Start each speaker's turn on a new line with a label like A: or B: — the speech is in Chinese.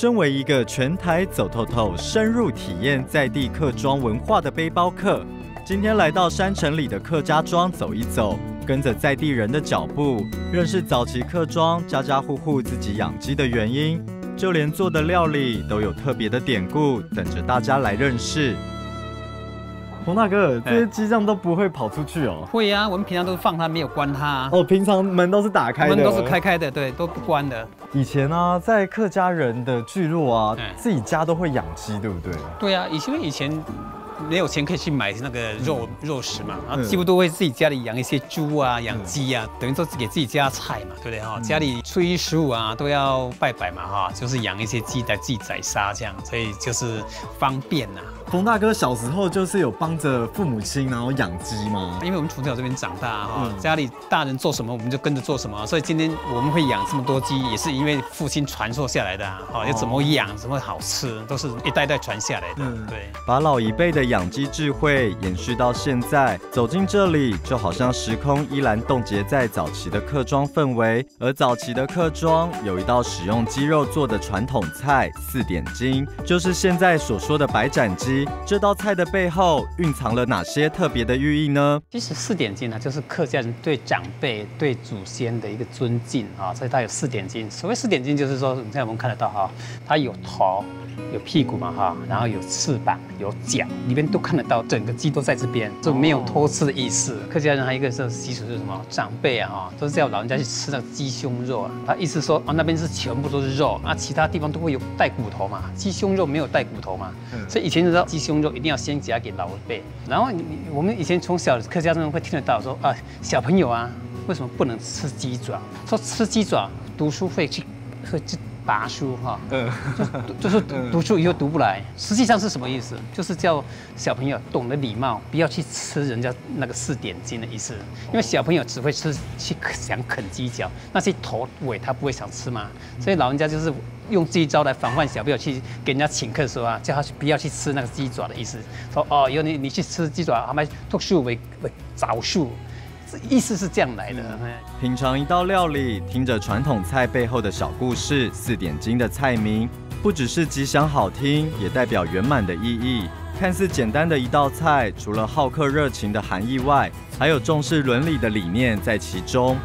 A: 身为一个全台走透透、深入体验在地客庄文化的背包客，今天来到山城里的客家庄走一走，跟着在地人的脚步，认识早期客庄家家户户自己养鸡的原因，就连做的料理都有特别的典故，等着大家来认识。洪大哥，这些鸡这样都不会跑出去哦？
B: 会啊，我们平常都放它，没有关它。
A: 哦，平常门都是打开的，
B: 门都是开的，对，都不关的。
A: 以前啊，在客家人的聚落啊，自己家都会养鸡，对不对？
B: 对啊，以前没有钱可以去买那个肉食嘛，然后几乎都会自己家里养一些猪啊、养鸡啊，等于说给自己家菜嘛，对不对哈？家里初一十五啊都要拜拜嘛哈，就是养一些鸡来自己宰杀这样，所以就是方便呐。
A: 洪大哥小时候就是有帮着父母亲，然后养鸡吗？
B: 因为我们从小这边长大哈，家里大人做什么我们就跟着做什么，所以今天我们会养这么多鸡，也是因为父亲传授下来的哈，要怎么养，怎么好吃，都是一代代传下来的。对，
A: 把老一辈的养鸡智慧延续到现在，走进这里就好像时空依然冻结在早期的客庄氛围。而早期的客庄有一道使用鸡肉做的传统菜4点睛，就是现在所说的白斩鸡。这道菜的背后蕴藏了哪些特别的寓意呢？
B: 其实4点睛呢，就是客家人对长辈、对祖先的一个尊敬啊，所以它有4点睛。所谓4点睛，就是说，你看我们看得到哈，它有头、有屁股嘛哈，然后有翅膀、有脚，里面都看得到，整个鸡都在这边，就没有偷吃的意思。客家人还有一个习俗是什么？长辈啊哈，都是叫老人家去吃那个鸡胸肉啊，他意思说那边是全部都是肉，其他地方都会有带骨头嘛，鸡胸肉没有带骨头嘛，所以以前知道鸡胸肉一定要先夹给老辈。然后我们以前从小客家人会听得到说小朋友啊，为什么不能吃鸡爪？说吃鸡爪读书会去拔书哈，就是读书以后读不来，实际上是什么意思？就是叫小朋友懂得礼貌，不要去吃人家那个4点睛的意思。因为小朋友只会想啃鸡脚，那些头尾他不会想吃嘛。所以老人家就是用这一招来防范小朋友去给人家请客的时候叫他不要去吃那个鸡爪的意思。说以后你去吃鸡爪，还没读书为枣树。意思是这样来的。
A: 品尝一道料理，听着传统菜背后的小故事，4点睛的菜名，不只是吉祥好听，也代表圆满的意义。看似简单的一道菜，除了好客热情的含义外，还有重视伦理的理念在其中。